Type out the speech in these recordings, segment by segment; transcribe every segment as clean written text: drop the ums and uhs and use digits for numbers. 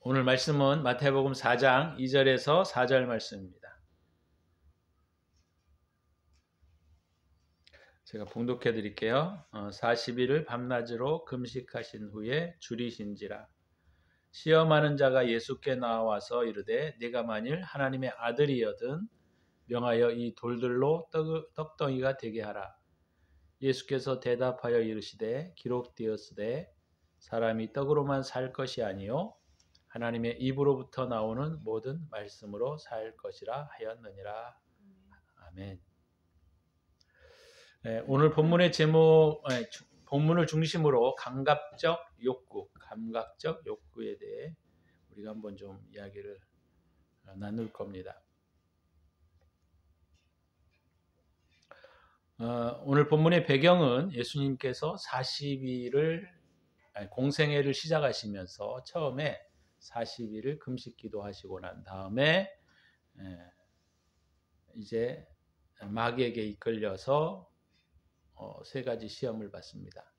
오늘 말씀은 마태복음 4장 2절에서 4절 말씀입니다. 제가 봉독해 드릴게요. 40일을 밤낮으로 금식하신 후에 줄이신지라. 시험하는 자가 예수께 나와서 이르되 네가 만일 하나님의 아들이여든 명하여 이 돌들로 떡덩이가 되게 하라. 예수께서 대답하여 이르시되 기록되었으되 사람이 떡으로만 살 것이 아니요 하나님의 입으로부터 나오는 모든 말씀으로 살 것이라 하였느니라. 아멘. 오늘 본문의 제목, 본문을 중심으로 감각적 욕구에 대해 우리가 한번 좀 이야기를 나눌 겁니다. 오늘 본문의 배경은 예수님께서 40일을 공생애를 시작하시면서 처음에 40일을 금식 기도하시고 난 다음에 이제 마귀에게 이끌려서 세 가지 시험을 받습니다.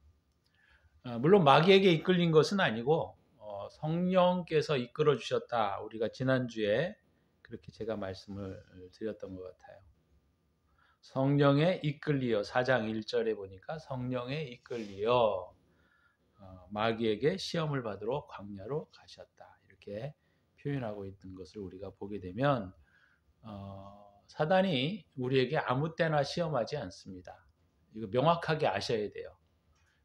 물론 마귀에게 이끌린 것은 아니고 성령께서 이끌어 주셨다. 우리가 지난주에 그렇게 제가 말씀을 드렸던 것 같아요. 성령에 이끌리어 4장 1절에 보니까 성령에 이끌리어 마귀에게 시험을 받으러 광야로 가셨다. 이렇게 표현하고 있는 것을 우리가 보게 되면 사단이 우리에게 아무 때나 시험하지 않습니다. 이거 명확하게 아셔야 돼요.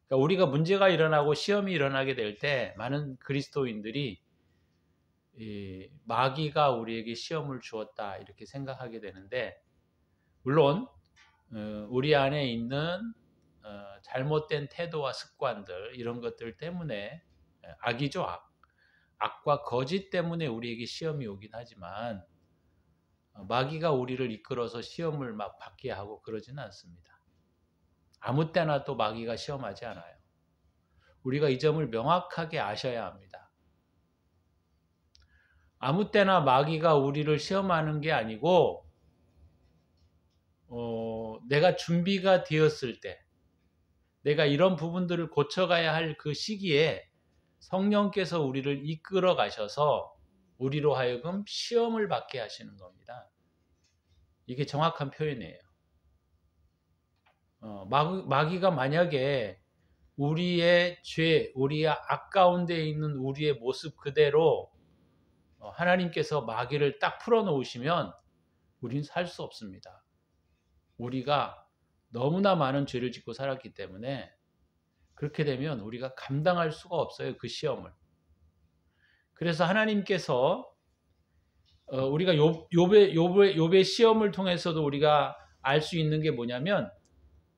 그러니까 우리가 문제가 일어나고 시험이 일어나게 될 때 많은 그리스도인들이 마귀가 우리에게 시험을 주었다 이렇게 생각하게 되는데, 물론 우리 안에 있는 잘못된 태도와 습관들, 이런 것들 때문에, 악이죠. 악과 거짓 때문에 우리에게 시험이 오긴 하지만 마귀가 우리를 이끌어서 시험을 막 받게 하고 그러지는 않습니다. 아무 때나 또 마귀가 시험하지 않아요. 우리가 이 점을 명확하게 아셔야 합니다. 아무 때나 마귀가 우리를 시험하는 게 아니고 내가 준비가 되었을 때, 내가 이런 부분들을 고쳐가야 할 그 시기에 성령께서 우리를 이끌어 가셔서 우리로 하여금 시험을 받게 하시는 겁니다. 이게 정확한 표현이에요. 마귀가 만약에 우리의 죄, 우리의 악 가운데 있는 우리의 모습 그대로 하나님께서 마귀를 딱 풀어놓으시면 우리는 살 수 없습니다. 우리가 너무나 많은 죄를 짓고 살았기 때문에 그렇게 되면 우리가 감당할 수가 없어요, 그 시험을. 그래서 하나님께서 우리가 욥의 시험을 통해서도 우리가 알 수 있는 게 뭐냐면,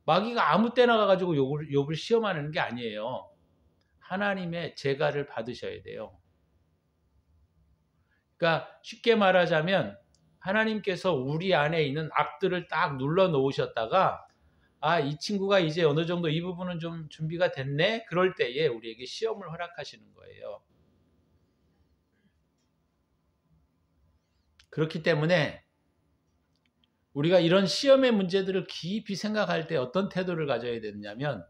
마귀가 아무 때나 가가지고 욥을 시험하는 게 아니에요. 하나님의 제가를 받으셔야 돼요. 그러니까 쉽게 말하자면 하나님께서 우리 안에 있는 악들을 딱 눌러 놓으셨다가, 이 친구가 이제 어느 정도 이 부분은 좀 준비가 됐네? 그럴 때에 우리에게 시험을 허락하시는 거예요. 그렇기 때문에 우리가 이런 시험의 문제들을 깊이 생각할 때 어떤 태도를 가져야 되느냐면,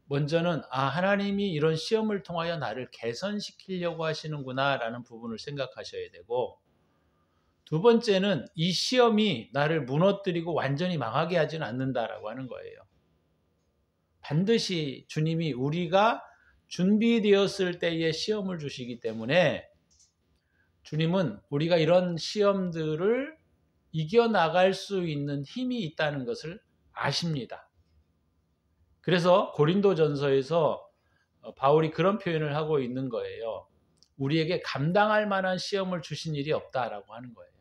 먼저는 하나님이 이런 시험을 통하여 나를 개선시키려고 하시는구나 라는 부분을 생각하셔야 되고, 두 번째는 이 시험이 나를 무너뜨리고 완전히 망하게 하지는 않는다라고 하는 거예요. 반드시 주님이 우리가 준비되었을 때에 시험을 주시기 때문에 주님은 우리가 이런 시험들을 이겨나갈 수 있는 힘이 있다는 것을 아십니다. 그래서 고린도전서에서 바울이 그런 표현을 하고 있는 거예요. 우리에게 감당할 만한 시험을 주신 일이 없다라고 하는 거예요.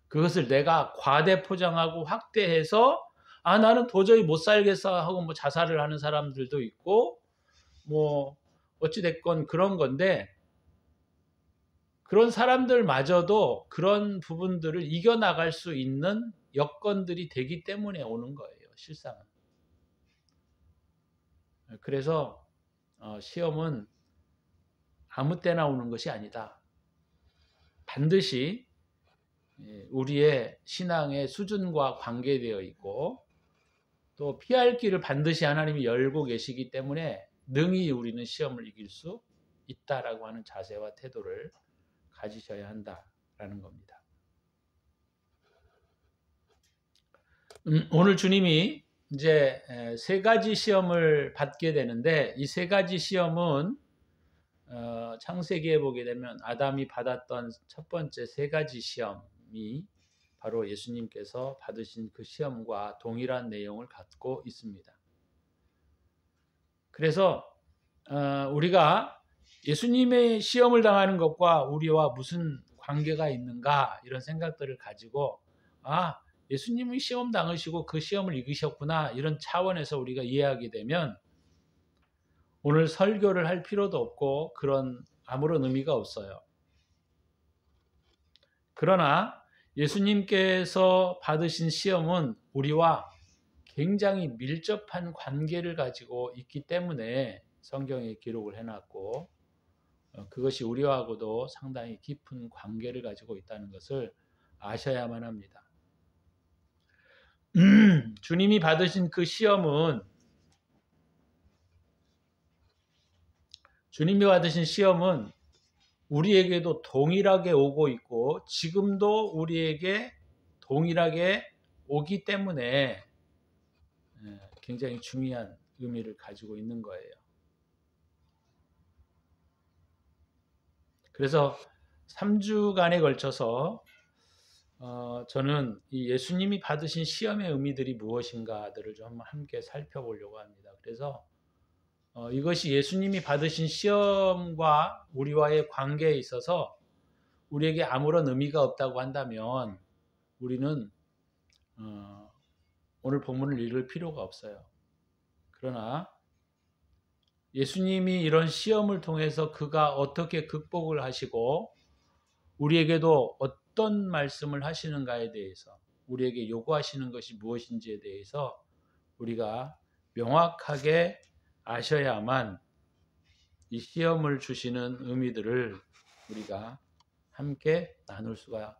그것을 내가 과대 포장하고 확대해서 나는 도저히 못 살겠어 하고 자살을 하는 사람들도 있고 어찌 됐건 그런 건데, 그런 사람들마저도 그런 부분들을 이겨나갈 수 있는 여건들이 되기 때문에 오는 거예요, 실상은. 그래서 시험은 아무 때나 오는 것이 아니다. 반드시 우리의 신앙의 수준과 관계되어 있고, 또 피할 길을 반드시 하나님이 열고 계시기 때문에 능히 우리는 시험을 이길 수 있다라고 하는 자세와 태도를 가지셔야 한다라는 겁니다. 오늘 주님이 이제 세 가지 시험을 받게 되는데 이 세 가지 시험은 창세기에 보게 되면 아담이 받았던 첫 번째 세 가지 시험이 바로 예수님께서 받으신 그 시험과 동일한 내용을 갖고 있습니다. 그래서 우리가 예수님의 시험을 당하는 것과 우리와 무슨 관계가 있는가 이런 생각들을 가지고 예수님이 시험 당하시고 그 시험을 이기셨구나 이런 차원에서 우리가 이해하게 되면 오늘 설교를 할 필요도 없고 그런 아무런 의미가 없어요. 그러나 예수님께서 받으신 시험은 우리와 굉장히 밀접한 관계를 가지고 있기 때문에 성경에 기록을 해놨고 그것이 우리하고도 상당히 깊은 관계를 가지고 있다는 것을 아셔야만 합니다. 주님이 받으신 그 시험은 우리에게도 동일하게 오고 있고 지금도 우리에게 동일하게 오기 때문에 굉장히 중요한 의미를 가지고 있는 거예요. 그래서 3주간에 걸쳐서 저는 이 예수님이 받으신 시험의 의미들이 무엇인가들을 좀 함께 살펴보려고 합니다. 그래서 이것이 예수님이 받으신 시험과 우리와의 관계에 있어서 우리에게 아무런 의미가 없다고 한다면 우리는 오늘 본문을 읽을 필요가 없어요. 그러나 예수님이 이런 시험을 통해서 그가 어떻게 극복을 하시고 우리에게도 어떤 말씀을 하시는가에 대해서 우리에게 요구하시는 것이 무엇인지에 대해서 우리가 명확하게 아셔야만 이 시험을 주시는 의미들을 우리가 함께 나눌 수가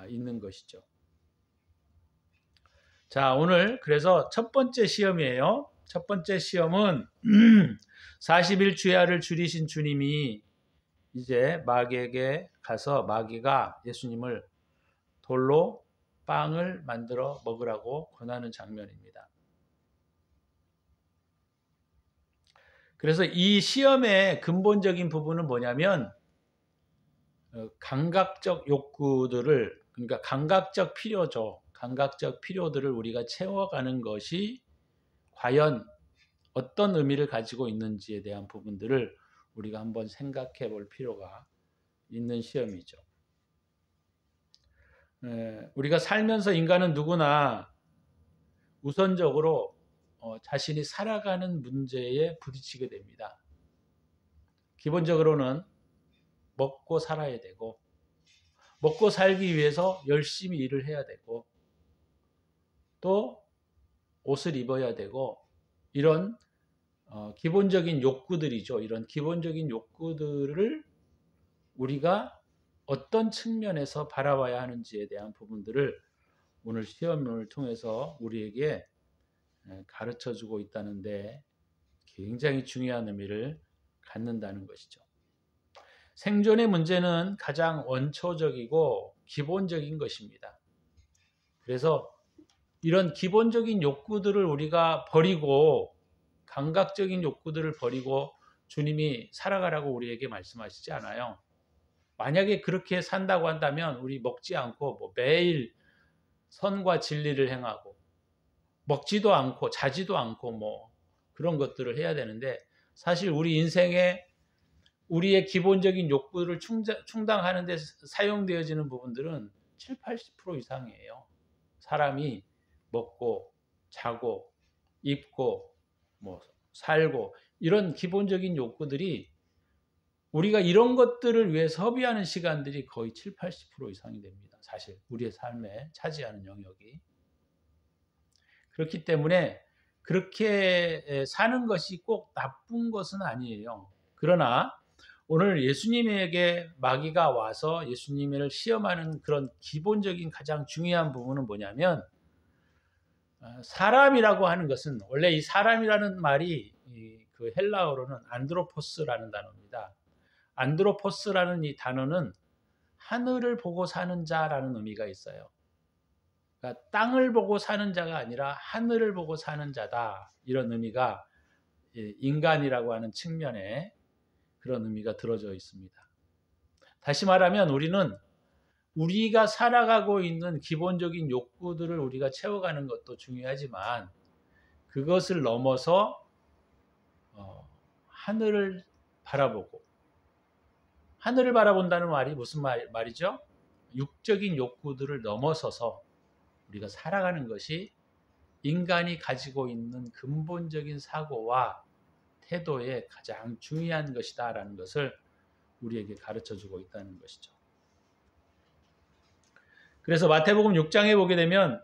있는 것이죠. 자, 오늘 그래서 첫 번째 시험이에요. 첫 번째 시험은 40일 주야를 줄이신 주님이 이제 마귀에게 가서 마귀가 예수님을 돌로 빵을 만들어 먹으라고 권하는 장면입니다. 그래서 이 시험의 근본적인 부분은 뭐냐면 감각적 욕구들을 그러니까 감각적 필요들을 우리가 채워가는 것이 과연 어떤 의미를 가지고 있는지에 대한 부분들을 우리가 한번 생각해 볼 필요가 있는 시험이죠. 우리가 살면서 인간은 누구나 우선적으로 자신이 살아가는 문제에 부딪히게 됩니다. 기본적으로는 먹고 살아야 되고 먹고 살기 위해서 열심히 일을 해야 되고 또 옷을 입어야 되고 이런 기본적인 욕구들이죠. 이런 기본적인 욕구들을 우리가 어떤 측면에서 바라봐야 하는지에 대한 부분들을 오늘 시험을 통해서 우리에게 가르쳐주고 있다는데 굉장히 중요한 의미를 갖는다는 것이죠. 생존의 문제는 가장 원초적이고 기본적인 것입니다. 그래서 이런 기본적인 욕구들을 우리가 버리고 감각적인 욕구들을 버리고 주님이 살아가라고 우리에게 말씀하시지 않아요. 만약에 그렇게 산다고 한다면 우리 먹지 않고 매일 선과 진리를 행하고 먹지도 않고 자지도 않고 그런 것들을 해야 되는데 사실 우리 인생에 우리의 기본적인 욕구를 충당하는 데 사용되어지는 부분들은 7, 80% 이상이에요. 사람이 먹고 자고 입고 살고 이런 기본적인 욕구들이 우리가 이런 것들을 위해 소비하는 시간들이 거의 7, 80% 이상이 됩니다. 사실 우리의 삶에 차지하는 영역이. 그렇기 때문에 그렇게 사는 것이 꼭 나쁜 것은 아니에요. 그러나 오늘 예수님에게 마귀가 와서 예수님을 시험하는 그런 기본적인 가장 중요한 부분은 뭐냐면 사람이라고 하는 것은 원래 이 사람이라는 말이 그 헬라어로는 안드로포스라는 단어입니다. 안드로포스라는 이 단어는 하늘을 보고 사는 자라는 의미가 있어요. 그러니까 땅을 보고 사는 자가 아니라 하늘을 보고 사는 자다. 이런 의미가 인간이라고 하는 측면에 그런 의미가 들어져 있습니다. 다시 말하면 우리는 우리가 살아가고 있는 기본적인 욕구들을 우리가 채워가는 것도 중요하지만 그것을 넘어서 하늘을 바라보고, 하늘을 바라본다는 말이 무슨 말이죠? 육적인 욕구들을 넘어서서 우리가 살아가는 것이 인간이 가지고 있는 근본적인 사고와 태도에 가장 중요한 것이다라는 것을 우리에게 가르쳐주고 있다는 것이죠. 그래서 마태복음 6장에 보게 되면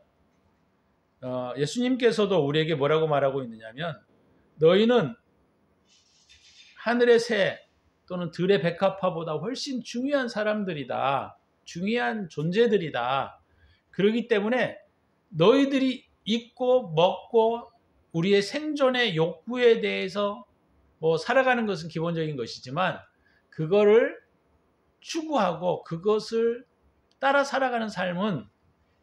예수님께서도 우리에게 뭐라고 말하고 있느냐면 너희는 하늘의 새 또는 들의 백합화보다 훨씬 중요한 사람들이다. 중요한 존재들이다. 그렇기 때문에 너희들이 입고 먹고 우리의 생존의 욕구에 대해서 살아가는 것은 기본적인 것이지만 그거를 추구하고 그것을 따라 살아가는 삶은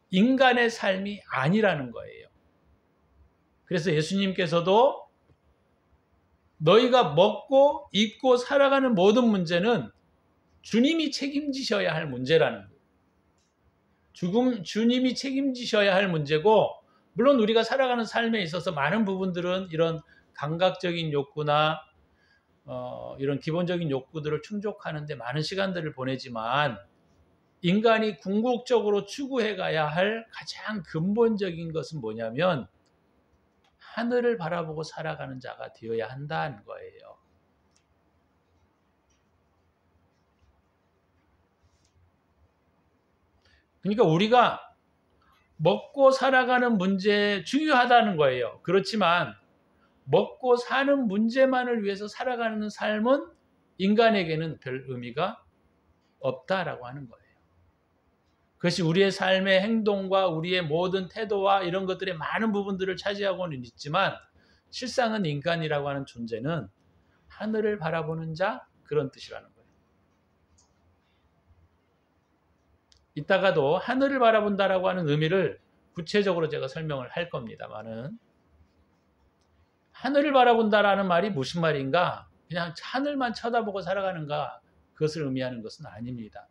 인간의 삶이 아니라는 거예요. 그래서 예수님께서도 너희가 먹고 입고 살아가는 모든 문제는 주님이 책임지셔야 할 문제라는 거예요. 주님이 책임지셔야 할 문제고, 물론 우리가 살아가는 삶에 있어서 많은 부분들은 이런 감각적인 욕구나 이런 기본적인 욕구들을 충족하는데 많은 시간들을 보내지만 인간이 궁극적으로 추구해 가야 할 가장 근본적인 것은 뭐냐면 하늘을 바라보고 살아가는 자가 되어야 한다는 거예요. 그러니까 우리가 먹고 살아가는 문제 중요하다는 거예요. 그렇지만 먹고 사는 문제만을 위해서 살아가는 삶은 인간에게는 별 의미가 없다라고 하는 거예요. 그것이 우리의 삶의 행동과 우리의 모든 태도와 이런 것들의 많은 부분들을 차지하고는 있지만 실상은 인간이라고 하는 존재는 하늘을 바라보는 자, 그런 뜻이라는 거예요. 이따가도 하늘을 바라본다라고 하는 의미를 구체적으로 제가 설명을 할 겁니다만은 하늘을 바라본다라는 말이 무슨 말인가? 그냥 하늘만 쳐다보고 살아가는가? 그것을 의미하는 것은 아닙니다.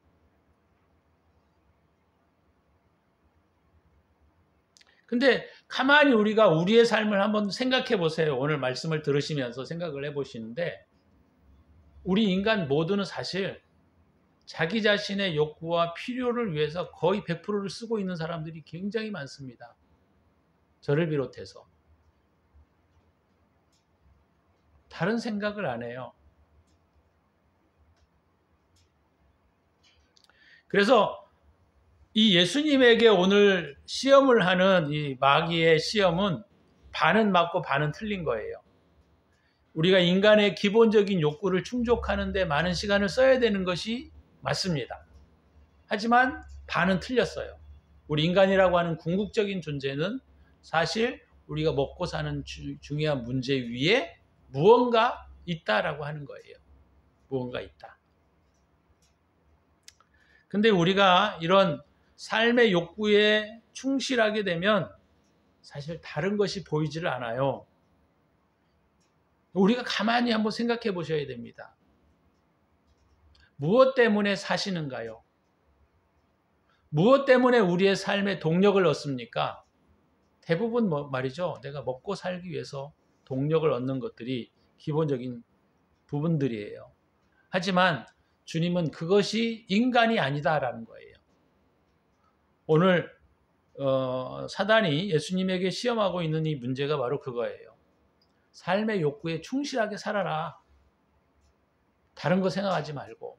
근데 가만히 우리가 우리의 삶을 한번 생각해 보세요. 오늘 말씀을 들으시면서 생각을 해 보시는데 우리 인간 모두는 사실 자기 자신의 욕구와 필요를 위해서 거의 100%를 쓰고 있는 사람들이 굉장히 많습니다. 저를 비롯해서. 다른 생각을 안 해요. 그래서 이 예수님에게 오늘 시험을 하는 이 마귀의 시험은 반은 맞고 반은 틀린 거예요. 우리가 인간의 기본적인 욕구를 충족하는 데 많은 시간을 써야 되는 것이 맞습니다. 하지만 반은 틀렸어요. 우리 인간이라고 하는 궁극적인 존재는 사실 우리가 먹고 사는 중요한 문제 위에 무언가 있다라고 하는 거예요. 무언가 있다. 근데 우리가 이런 삶의 욕구에 충실하게 되면 사실 다른 것이 보이지를 않아요. 우리가 가만히 한번 생각해 보셔야 됩니다. 무엇 때문에 사시는가요? 무엇 때문에 우리의 삶에 동력을 얻습니까? 대부분 말이죠. 내가 먹고 살기 위해서 동력을 얻는 것들이 기본적인 부분들이에요. 하지만 주님은 그것이 인간이 아니다라는 거예요. 오늘 사단이 예수님에게 시험하고 있는 이 문제가 바로 그거예요. 삶의 욕구에 충실하게 살아라. 다른 거 생각하지 말고.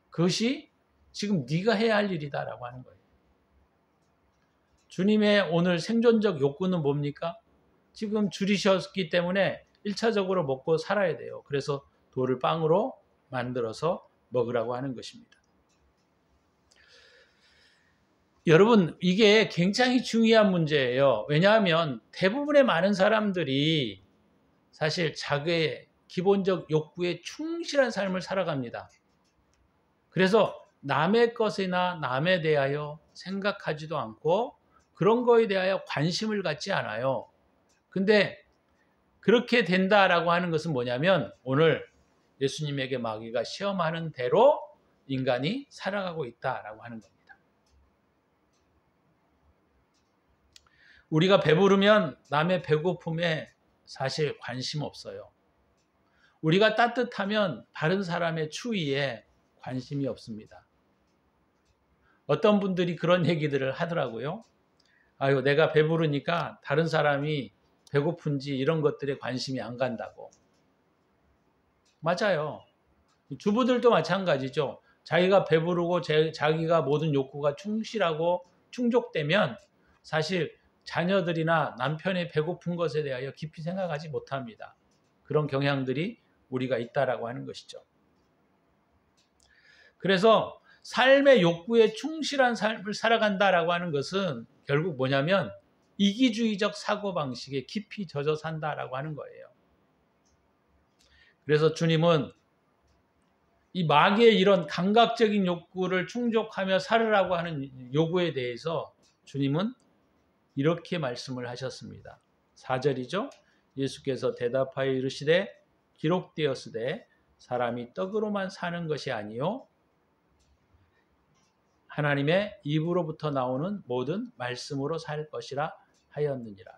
그것이 지금 네가 해야 할 일이다라고 하는 거예요. 주님의 오늘 생존적 욕구는 뭡니까? 지금 줄이셨기 때문에 1차적으로 먹고 살아야 돼요. 그래서 돌을 빵으로 만들어서 먹으라고 하는 것입니다. 여러분, 이게 굉장히 중요한 문제예요. 왜냐하면 대부분의 많은 사람들이 사실 자기의 기본적 욕구에 충실한 삶을 살아갑니다. 그래서 남의 것이나 남에 대하여 생각하지도 않고 그런 거에 대하여 관심을 갖지 않아요. 근데 그렇게 된다라고 하는 것은 뭐냐면 오늘 예수님에게 마귀가 시험하는 대로 인간이 살아가고 있다라고 하는 겁니다. 우리가 배부르면 남의 배고픔에 사실 관심 없어요. 우리가 따뜻하면 다른 사람의 추위에 관심이 없습니다. 어떤 분들이 그런 얘기들을 하더라고요. 아유, 내가 배부르니까 다른 사람이 배고픈지 이런 것들에 관심이 안 간다고. 맞아요. 주부들도 마찬가지죠. 자기가 배부르고 자기가 모든 욕구가 충실하고 충족되면 사실 자녀들이나 남편의 배고픈 것에 대하여 깊이 생각하지 못합니다. 그런 경향들이 우리가 있다라고 하는 것이죠. 그래서 삶의 욕구에 충실한 삶을 살아간다라고 하는 것은 결국 뭐냐면 이기주의적 사고방식에 깊이 젖어 산다라고 하는 거예요. 그래서 주님은 이 마귀의 이런 감각적인 욕구를 충족하며 살으라고 하는 요구에 대해서 주님은 이렇게 말씀을 하셨습니다. 4절이죠. 예수께서 대답하여 이르시되 기록되었으되 사람이 떡으로만 사는 것이 아니요 하나님의 입으로부터 나오는 모든 말씀으로 살 것이라 하였느니라.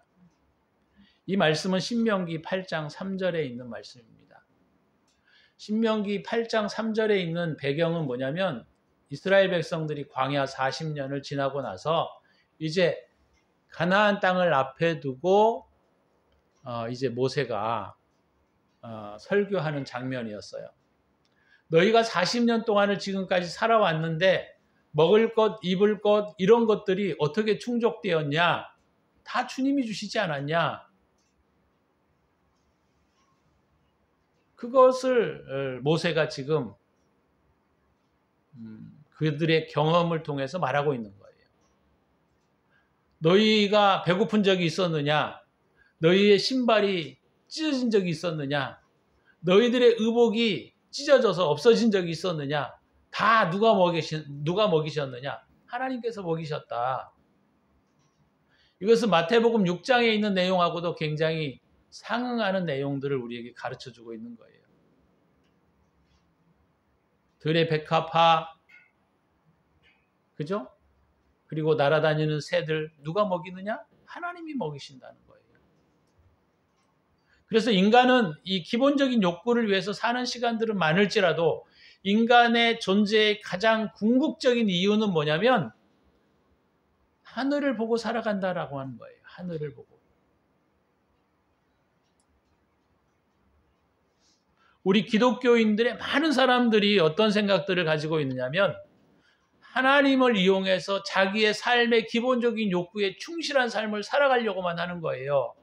이 말씀은 신명기 8장 3절에 있는 말씀입니다. 신명기 8장 3절에 있는 배경은 뭐냐면 이스라엘 백성들이 광야 40년을 지나고 나서 이제 가나안 땅을 앞에 두고 이제 모세가 설교하는 장면이었어요. 너희가 40년 동안을 지금까지 살아왔는데 먹을 것, 입을 것 이런 것들이 어떻게 충족되었냐? 다 주님이 주시지 않았냐? 그것을 모세가 지금 그들의 경험을 통해서 말하고 있는 거예요. 너희가 배고픈 적이 있었느냐? 너희의 신발이 찢어진 적이 있었느냐? 너희들의 의복이 찢어져서 없어진 적이 있었느냐? 다 누가 먹이셨느냐? 하나님께서 먹이셨다. 이것은 마태복음 6장에 있는 내용하고도 굉장히 상응하는 내용들을 우리에게 가르쳐주고 있는 거예요. 들의 백합화, 그죠? 그리고 날아다니는 새들 누가 먹이느냐? 하나님이 먹이신다는 거예요. 그래서 인간은 이 기본적인 욕구를 위해서 사는 시간들은 많을지라도 인간의 존재의 가장 궁극적인 이유는 뭐냐면 하늘을 보고 살아간다라고 하는 거예요. 하늘을 보고. 우리 기독교인들의 많은 사람들이 어떤 생각들을 가지고 있느냐면 하나님을 이용해서 자기의 삶의 기본적인 욕구에 충실한 삶을 살아가려고만 하는 거예요.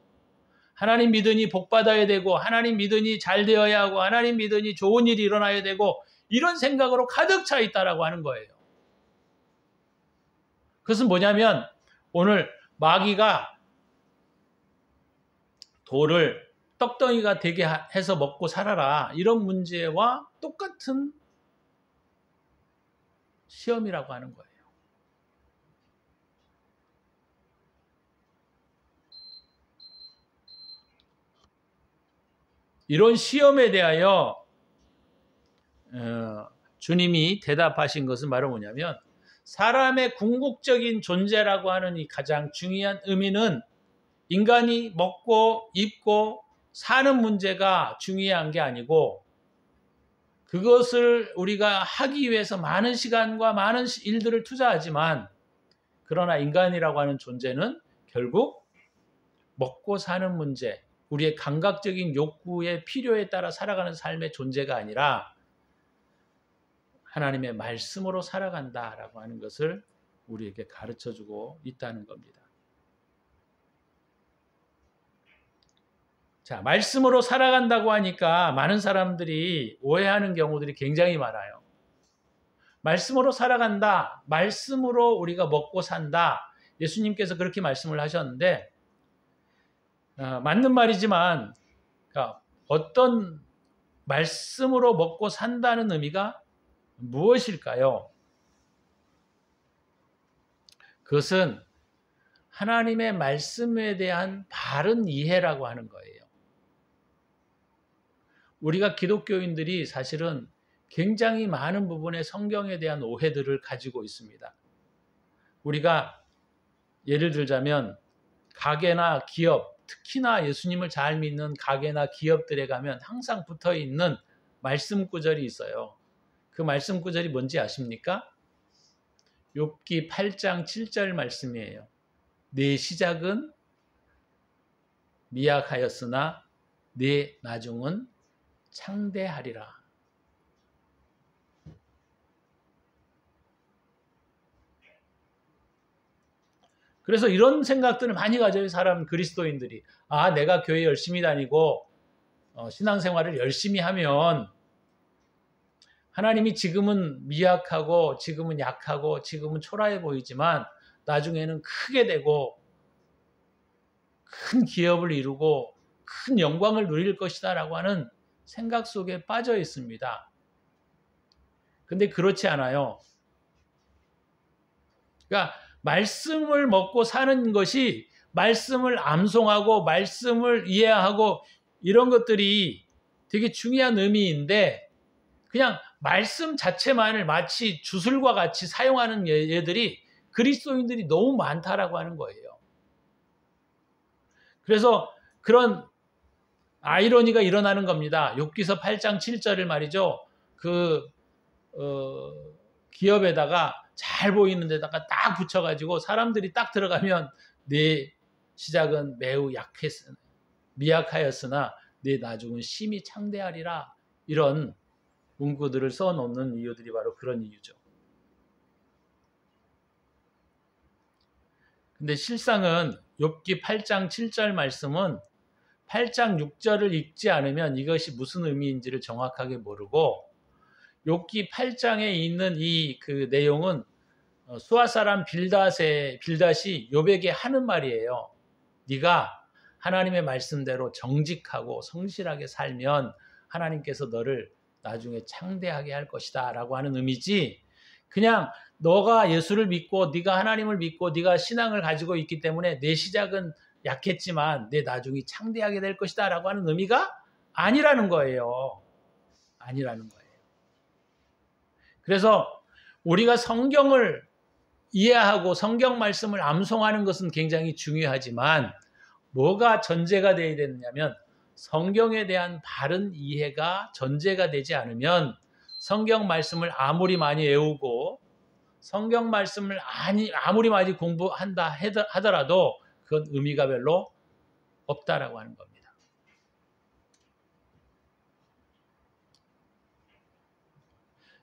하나님 믿으니 복 받아야 되고 하나님 믿으니 잘 되어야 하고 하나님 믿으니 좋은 일이 일어나야 되고 이런 생각으로 가득 차 있다라고 하는 거예요. 그것은 뭐냐면 오늘 마귀가 돌을 떡덩이가 되게 해서 먹고 살아라 이런 문제와 똑같은 시험이라고 하는 거예요. 이런 시험에 대하여 주님이 대답하신 것은 바로 뭐냐면 사람의 궁극적인 존재라고 하는 이 가장 중요한 의미는 인간이 먹고 입고 사는 문제가 중요한 게 아니고 그것을 우리가 하기 위해서 많은 시간과 많은 일들을 투자하지만 그러나 인간이라고 하는 존재는 결국 먹고 사는 문제, 우리의 감각적인 욕구의 필요에 따라 살아가는 삶의 존재가 아니라 하나님의 말씀으로 살아간다라고 하는 것을 우리에게 가르쳐주고 있다는 겁니다. 자, 말씀으로 살아간다고 하니까 많은 사람들이 오해하는 경우들이 굉장히 많아요. 말씀으로 살아간다, 말씀으로 우리가 먹고 산다. 예수님께서 그렇게 말씀을 하셨는데 맞는 말이지만 그러니까 어떤 말씀으로 먹고 산다는 의미가 무엇일까요? 그것은 하나님의 말씀에 대한 바른 이해라고 하는 거예요. 우리가 기독교인들이 사실은 굉장히 많은 부분의 성경에 대한 오해들을 가지고 있습니다. 우리가 예를 들자면 가게나 기업, 특히나 예수님을 잘 믿는 가게나 기업들에 가면 항상 붙어 있는 말씀 구절이 있어요. 그 말씀 구절이 뭔지 아십니까? 욥기 8장 7절 말씀이에요. 내 시작은 미약하였으나 내 나중은 창대하리라. 그래서 이런 생각들을 많이 가져요. 사람 그리스도인들이. 아, 내가 교회 열심히 다니고 신앙생활을 열심히 하면 하나님이 지금은 미약하고 지금은 약하고 지금은 초라해 보이지만 나중에는 크게 되고 큰 기업을 이루고 큰 영광을 누릴 것이다 라고 하는 생각 속에 빠져 있습니다. 근데 그렇지 않아요. 그러니까 말씀을 먹고 사는 것이 말씀을 암송하고 말씀을 이해하고 이런 것들이 되게 중요한 의미인데 그냥 말씀 자체만을 마치 주술과 같이 사용하는 예들이 그리스도인들이 너무 많다라고 하는 거예요. 그래서 그런 아이러니가 일어나는 겁니다. 욥기서 8장 7절을 말이죠. 기업에다가 잘 보이는 데다가 딱 붙여가지고 사람들이 딱 들어가면 내 시작은 매우 미약하였으나 내 나중은 심히 창대하리라. 이런 문구들을 써놓는 이유들이 바로 그런 이유죠. 근데 실상은 욥기 8장 7절 말씀은 8장 6절을 읽지 않으면 이것이 무슨 의미인지를 정확하게 모르고 욥기 8장에 있는 그 내용은 수아 사람 빌닷이 욥에게 하는 말이에요. 네가 하나님의 말씀대로 정직하고 성실하게 살면 하나님께서 너를 나중에 창대하게 할 것이다 라고 하는 의미지 그냥 너가 예수를 믿고 네가 하나님을 믿고 네가 신앙을 가지고 있기 때문에 내 시작은 약했지만 내 나중이 창대하게 될 것이다 라고 하는 의미가 아니라는 거예요. 아니라는 거예요. 그래서 우리가 성경을 이해하고 성경 말씀을 암송하는 것은 굉장히 중요하지만 뭐가 전제가 되어야 되느냐면 성경에 대한 바른 이해가 전제가 되지 않으면 성경 말씀을 아무리 많이 외우고 성경 말씀을 아무리 많이 공부한다 하더라도 그건 의미가 별로 없다라고 하는 겁니다.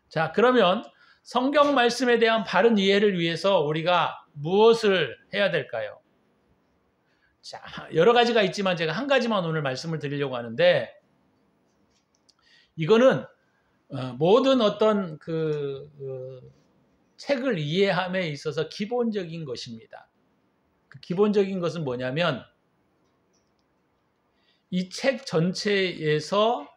자, 그러면 성경 말씀에 대한 바른 이해를 위해서 우리가 무엇을 해야 될까요? 자, 여러 가지가 있지만 제가 한 가지만 오늘 말씀을 드리려고 하는데 이거는 모든 어떤 책을 이해함에 있어서 기본적인 것입니다. 그 기본적인 것은 뭐냐면 이 책 전체에서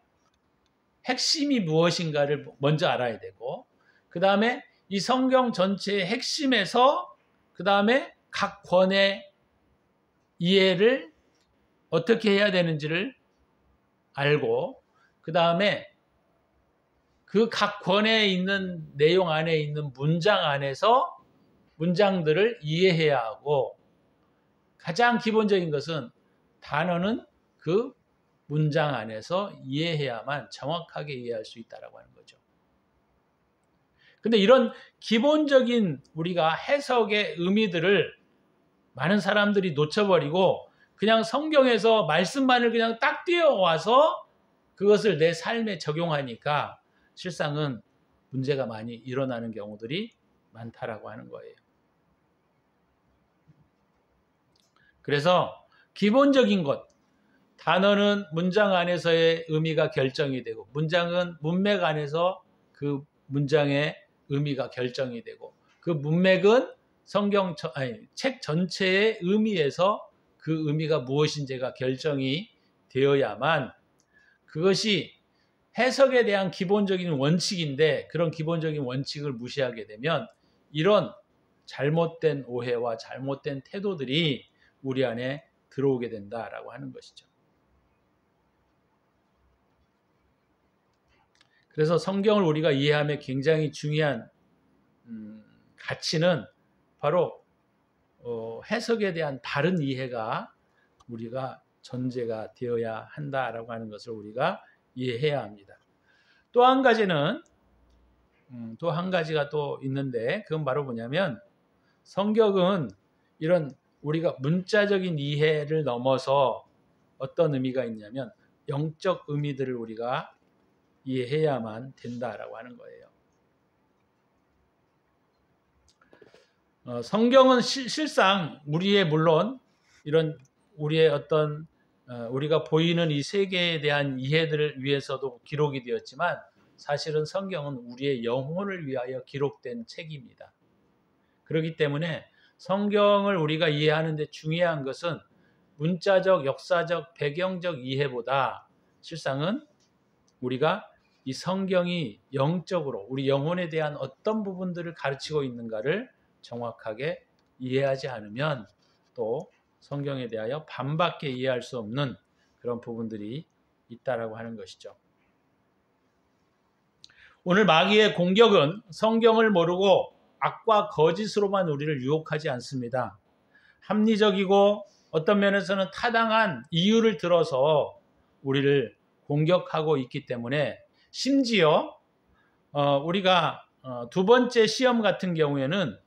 핵심이 무엇인가를 먼저 알아야 되고 그 다음에 이 성경 전체의 핵심에서 그 다음에 각 권의 이해를 어떻게 해야 되는지를 알고 그 다음에 그 각 권에 있는 내용 안에 있는 문장 안에서 문장들을 이해해야 하고 가장 기본적인 것은 단어는 그 문장 안에서 이해해야만 정확하게 이해할 수 있다고 하는 거죠. 근데 이런 기본적인 우리가 해석의 의미들을 많은 사람들이 놓쳐버리고 그냥 성경에서 말씀만을 그냥 딱 띄어와서 그것을 내 삶에 적용하니까 실상은 문제가 많이 일어나는 경우들이 많다라고 하는 거예요. 그래서 기본적인 것, 단어는 문장 안에서의 의미가 결정이 되고 문장은 문맥 안에서 그 문장의 의미가 결정이 되고 그 문맥은 책 전체의 의미에서 그 의미가 무엇인지가 결정이 되어야만 그것이 해석에 대한 기본적인 원칙인데 그런 기본적인 원칙을 무시하게 되면 이런 잘못된 오해와 잘못된 태도들이 우리 안에 들어오게 된다라고 하는 것이죠. 그래서 성경을 우리가 이해하며 굉장히 중요한 가치는 바로 해석에 대한 바른 이해가 우리가 전제가 되어야 한다라고 하는 것을 우리가 이해해야 합니다. 또 한 가지는 또 한 가지가 또 있는데 그건 바로 뭐냐면 성경은 이런 우리가 문자적인 이해를 넘어서 어떤 의미가 있냐면 영적 의미들을 우리가 이해해야만 된다라고 하는 거예요. 성경은 실상 우리의 물론 이런 우리의 어떤 우리가 보이는 이 세계에 대한 이해들을 위해서도 기록이 되었지만 사실은 성경은 우리의 영혼을 위하여 기록된 책입니다. 그렇기 때문에 성경을 우리가 이해하는 데 중요한 것은 문자적, 역사적, 배경적 이해보다 실상은 우리가 이 성경이 영적으로 우리 영혼에 대한 어떤 부분들을 가르치고 있는가를 정확하게 이해하지 않으면 또 성경에 대하여 반밖에 이해할 수 없는 그런 부분들이 있다라고 하는 것이죠. 오늘 마귀의 공격은 성경을 모르고 악과 거짓으로만 우리를 유혹하지 않습니다. 합리적이고 어떤 면에서는 타당한 이유를 들어서 우리를 공격하고 있기 때문에 심지어 우리가 두 번째 시험 같은 경우에는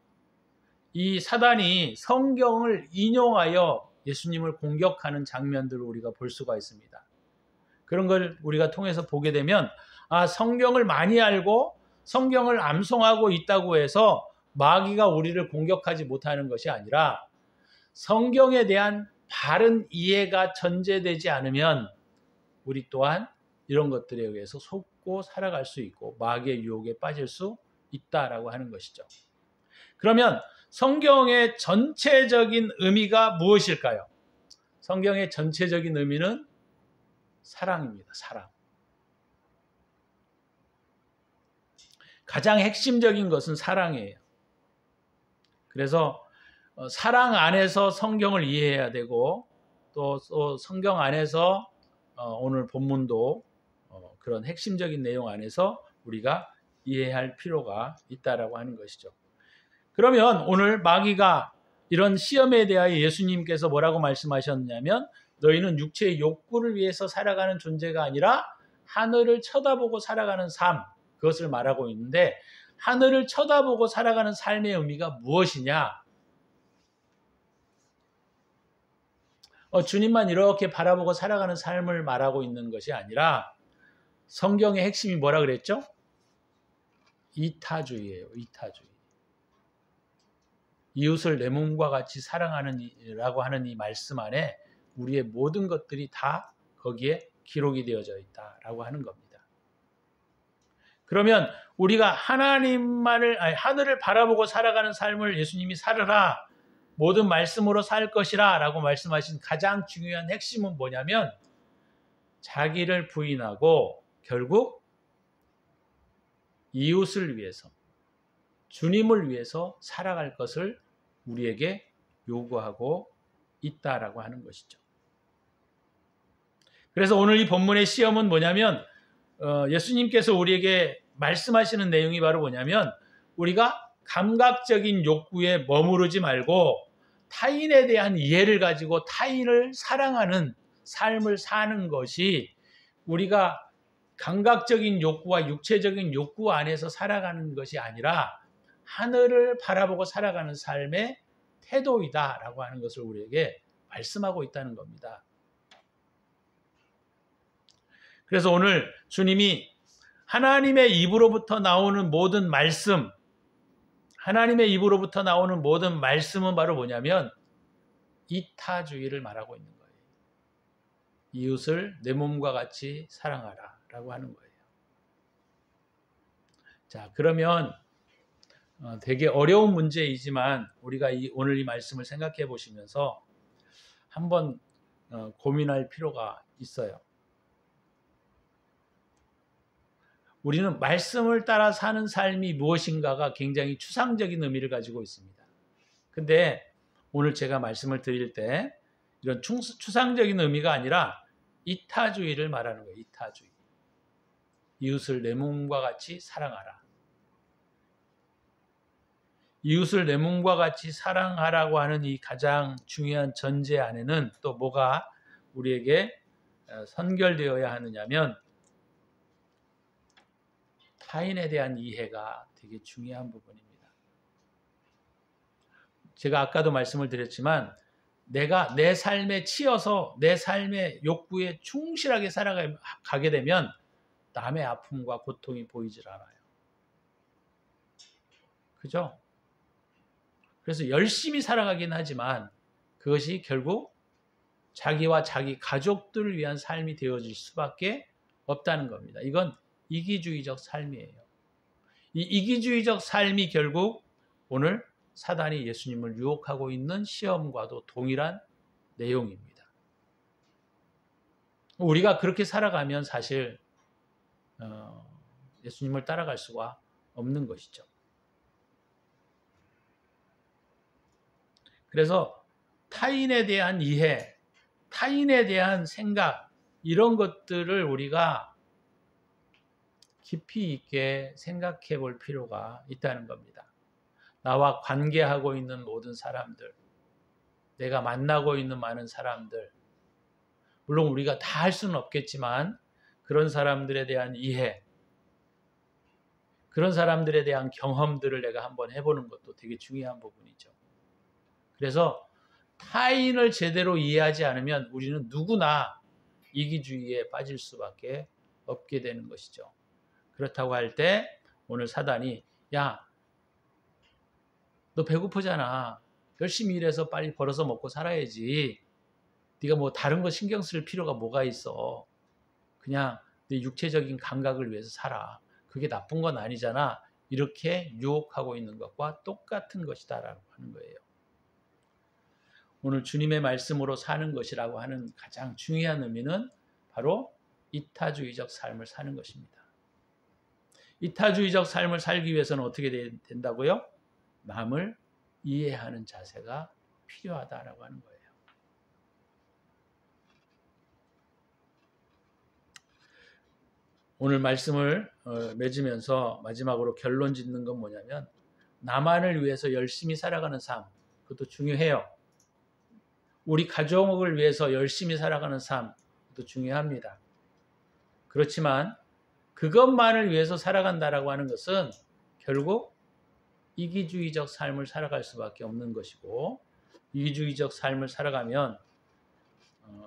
이 사단이 성경을 인용하여 예수님을 공격하는 장면들을 우리가 볼 수가 있습니다. 그런 걸 우리가 통해서 보게 되면 성경을 많이 알고 성경을 암송하고 있다고 해서 마귀가 우리를 공격하지 못하는 것이 아니라 성경에 대한 바른 이해가 전제되지 않으면 우리 또한 이런 것들에 의해서 속고 살아갈 수 있고 마귀의 유혹에 빠질 수 있다라고 하는 것이죠. 그러면 성경의 전체적인 의미가 무엇일까요? 성경의 전체적인 의미는 사랑입니다. 사랑. 가장 핵심적인 것은 사랑이에요. 그래서 사랑 안에서 성경을 이해해야 되고 또 성경 안에서 오늘 본문도 그런 핵심적인 내용 안에서 우리가 이해할 필요가 있다라고 하는 것이죠. 그러면 오늘 마귀가 이런 시험에 대하여 예수님께서 뭐라고 말씀하셨냐면 너희는 육체의 욕구를 위해서 살아가는 존재가 아니라 하늘을 쳐다보고 살아가는 삶, 그것을 말하고 있는데 하늘을 쳐다보고 살아가는 삶의 의미가 무엇이냐? 주님만 이렇게 바라보고 살아가는 삶을 말하고 있는 것이 아니라 성경의 핵심이 뭐라 그랬죠? 이타주의예요. 이타주의. 이웃을 내 몸과 같이 사랑하는라고 하는 이 말씀 안에 우리의 모든 것들이 다 거기에 기록이 되어져 있다라고 하는 겁니다. 그러면 우리가 하늘을 바라보고 살아가는 삶을 예수님이 살으라, 모든 말씀으로 살 것이라 라고 말씀하신 가장 중요한 핵심은 뭐냐면 자기를 부인하고 결국 이웃을 위해서 주님을 위해서 살아갈 것을 우리에게 요구하고 있다라고 하는 것이죠. 그래서 오늘 이 본문의 시험은 뭐냐면 예수님께서 우리에게 말씀하시는 내용이 바로 뭐냐면 우리가 감각적인 욕구에 머무르지 말고 타인에 대한 이해를 가지고 타인을 사랑하는 삶을 사는 것이 우리가 감각적인 욕구와 육체적인 욕구 안에서 살아가는 것이 아니라 하늘을 바라보고 살아가는 삶의 태도이다라고 하는 것을 우리에게 말씀하고 있다는 겁니다. 그래서 오늘 주님이 하나님의 입으로부터 나오는 모든 말씀, 하나님의 입으로부터 나오는 모든 말씀은 바로 뭐냐면 이타주의를 말하고 있는 거예요. 이웃을 내 몸과 같이 사랑하라 라고 하는 거예요. 자, 그러면 되게 어려운 문제이지만 우리가 오늘 이 말씀을 생각해 보시면서 한번 고민할 필요가 있어요. 우리는 말씀을 따라 사는 삶이 무엇인가가 굉장히 추상적인 의미를 가지고 있습니다. 근데 오늘 제가 말씀을 드릴 때 이런 추상적인 의미가 아니라 이타주의를 말하는 거예요. 이타주의. 이웃을 내 몸과 같이 사랑하라. 이웃을 내 몸과 같이 사랑하라고 하는 이 가장 중요한 전제 안에는 또 뭐가 우리에게 선결되어야 하느냐면 타인에 대한 이해가 되게 중요한 부분입니다. 제가 아까도 말씀을 드렸지만 내가 내 삶에 치여서 내 삶의 욕구에 충실하게 살아가게 되면 남의 아픔과 고통이 보이질 않아요. 그죠? 그래서 열심히 살아가긴 하지만 그것이 결국 자기와 자기 가족들을 위한 삶이 되어질 수밖에 없다는 겁니다. 이건 이기주의적 삶이에요. 이 이기주의적 삶이 결국 오늘 사단이 예수님을 유혹하고 있는 시험과도 동일한 내용입니다. 우리가 그렇게 살아가면 사실 예수님을 따라갈 수가 없는 것이죠. 그래서 타인에 대한 이해, 타인에 대한 생각 이런 것들을 우리가 깊이 있게 생각해 볼 필요가 있다는 겁니다. 나와 관계하고 있는 모든 사람들, 내가 만나고 있는 많은 사람들, 물론 우리가 다 할 수는 없겠지만 그런 사람들에 대한 이해, 그런 사람들에 대한 경험들을 내가 한번 해보는 것도 되게 중요한 부분이죠. 그래서 타인을 제대로 이해하지 않으면 우리는 누구나 이기주의에 빠질 수밖에 없게 되는 것이죠. 그렇다고 할 때 오늘 사단이 야, 너 배고프잖아. 열심히 일해서 빨리 벌어서 먹고 살아야지. 네가 뭐 다른 거 신경 쓸 필요가 뭐가 있어. 그냥 네 육체적인 감각을 위해서 살아. 그게 나쁜 건 아니잖아. 이렇게 유혹하고 있는 것과 똑같은 것이다라고 하는 거예요. 오늘 주님의 말씀으로 사는 것이라고 하는 가장 중요한 의미는 바로 이타주의적 삶을 사는 것입니다. 이타주의적 삶을 살기 위해서는 어떻게 된다고요? 남을 이해하는 자세가 필요하다라고 하는 거예요. 오늘 말씀을 맺으면서 마지막으로 결론 짓는 건 뭐냐면 나만을 위해서 열심히 살아가는 삶, 그것도 중요해요. 우리 가족을 위해서 열심히 살아가는 삶, 그것도 중요합니다. 그렇지만 그것만을 위해서 살아간다라고 하는 것은 결국 이기주의적 삶을 살아갈 수밖에 없는 것이고 이기주의적 삶을 살아가면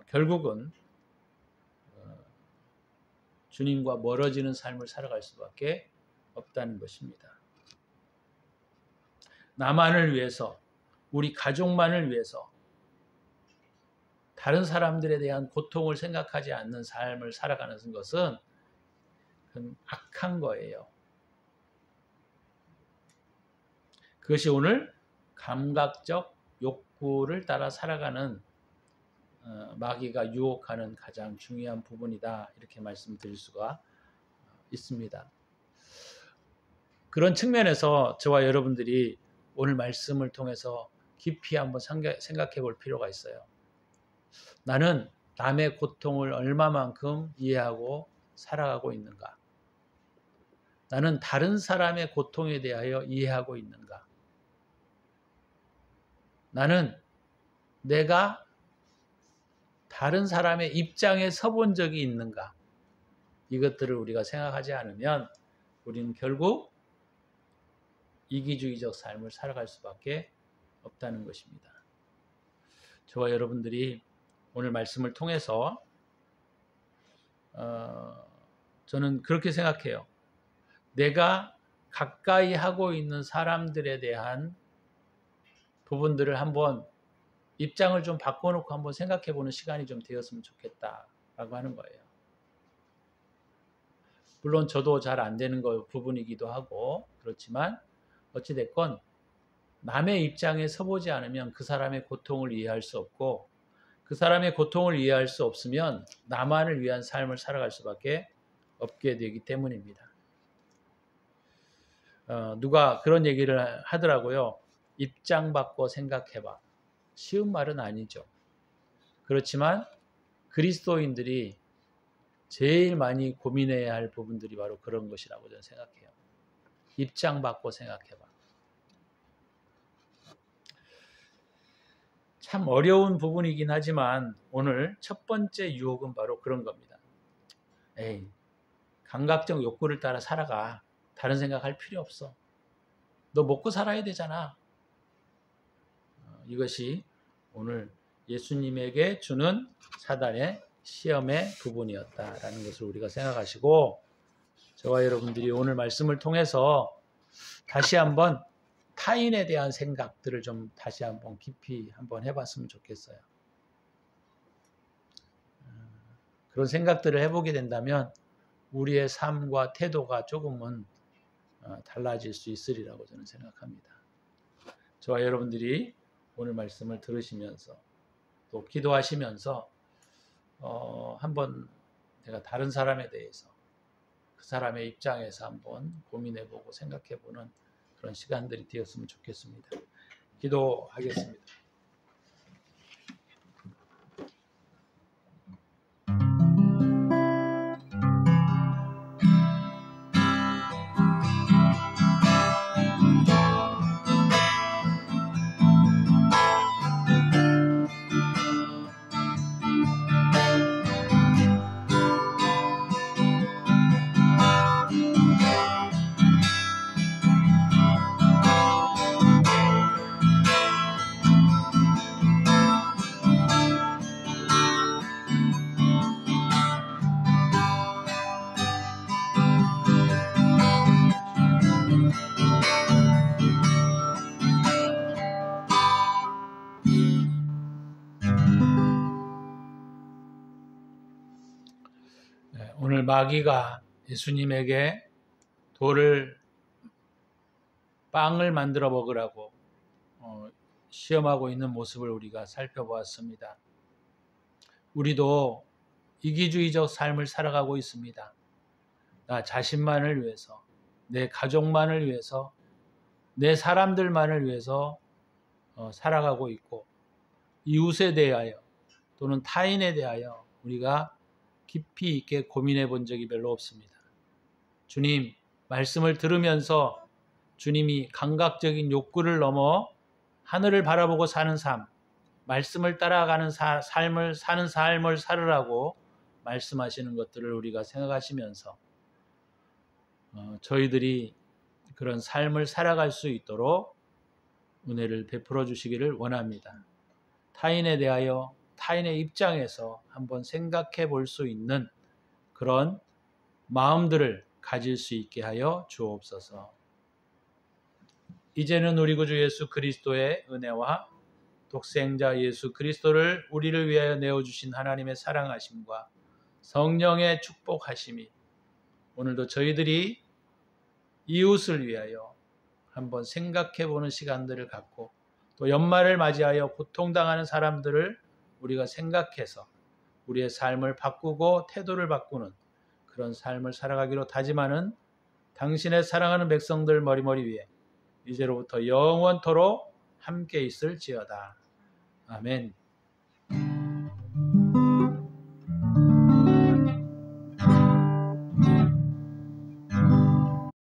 결국은 주님과 멀어지는 삶을 살아갈 수밖에 없다는 것입니다. 나만을 위해서, 우리 가족만을 위해서 다른 사람들에 대한 고통을 생각하지 않는 삶을 살아가는 것은 악한 거예요. 그것이 오늘 감각적 욕구를 따라 살아가는 마귀가 유혹하는 가장 중요한 부분이다. 이렇게 말씀드릴 수가 있습니다. 그런 측면에서 저와 여러분들이 오늘 말씀을 통해서 깊이 한번 생각해 볼 필요가 있어요. 나는 남의 고통을 얼마만큼 이해하고 살아가고 있는가? 나는 다른 사람의 고통에 대하여 이해하고 있는가? 나는 내가 다른 사람의 입장에 서본 적이 있는가? 이것들을 우리가 생각하지 않으면 우리는 결국 이기주의적 삶을 살아갈 수밖에 없다는 것입니다. 저와 여러분들이 오늘 말씀을 통해서 저는 그렇게 생각해요. 내가 가까이 하고 있는 사람들에 대한 부분들을 한번 입장을 좀 바꿔놓고 한번 생각해보는 시간이 좀 되었으면 좋겠다라고 하는 거예요. 물론 저도 잘 안 되는 부분이기도 하고 그렇지만 어찌됐건 남의 입장에 서보지 않으면 그 사람의 고통을 이해할 수 없고 그 사람의 고통을 이해할 수 없으면 나만을 위한 삶을 살아갈 수밖에 없게 되기 때문입니다. 누가 그런 얘기를 하더라고요. 입장 바꿔 생각해봐. 쉬운 말은 아니죠. 그렇지만 그리스도인들이 제일 많이 고민해야 할 부분들이 바로 그런 것이라고 저는 생각해요. 입장 바꿔 생각해봐. 참 어려운 부분이긴 하지만 오늘 첫 번째 유혹은 바로 그런 겁니다. 에이, 감각적 욕구를 따라 살아가. 다른 생각할 필요 없어. 너 먹고 살아야 되잖아. 이것이 오늘 예수님에게 주는 사단의 시험의 부분이었다라는 것을 우리가 생각하시고, 저와 여러분들이 오늘 말씀을 통해서 다시 한번 타인에 대한 생각들을 좀 다시 한번 깊이 한번 해봤으면 좋겠어요. 그런 생각들을 해보게 된다면 우리의 삶과 태도가 조금은 달라질 수 있으리라고 저는 생각합니다. 저와 여러분들이 오늘 말씀을 들으시면서 또 기도하시면서 한번 내가 다른 사람에 대해서 그 사람의 입장에서 한번 고민해보고 생각해보는 그런 시간들이 되었으면 좋겠습니다. 기도하겠습니다. 오늘 마귀가 예수님에게 빵을 만들어 먹으라고 시험하고 있는 모습을 우리가 살펴보았습니다. 우리도 이기주의적 삶을 살아가고 있습니다. 나 자신만을 위해서, 내 가족만을 위해서, 내 사람들만을 위해서 살아가고 있고, 이웃에 대하여 또는 타인에 대하여 우리가 깊이 있게 고민해 본 적이 별로 없습니다. 주님 말씀을 들으면서 주님이 감각적인 욕구를 넘어 하늘을 바라보고 사는 삶, 말씀을 따라가는 삶을 사는 삶을 살으라고 말씀하시는 것들을 우리가 생각하시면서 저희들이 그런 삶을 살아갈 수 있도록 은혜를 베풀어 주시기를 원합니다. 타인에 대하여 타인의 입장에서 한번 생각해 볼 수 있는 그런 마음들을 가질 수 있게 하여 주옵소서. 이제는 우리 구주 예수 그리스도의 은혜와 독생자 예수 그리스도를 우리를 위하여 내어주신 하나님의 사랑하심과 성령의 축복하심이 오늘도 저희들이 이웃을 위하여 한번 생각해 보는 시간들을 갖고 또 연말을 맞이하여 고통당하는 사람들을 우리가 생각해서 우리의 삶을 바꾸고 태도를 바꾸는 그런 삶을 살아가기로 다짐하는 당신의 사랑하는 백성들 머리머리 위에 이제로부터 영원토록 함께 있을지어다. 아멘.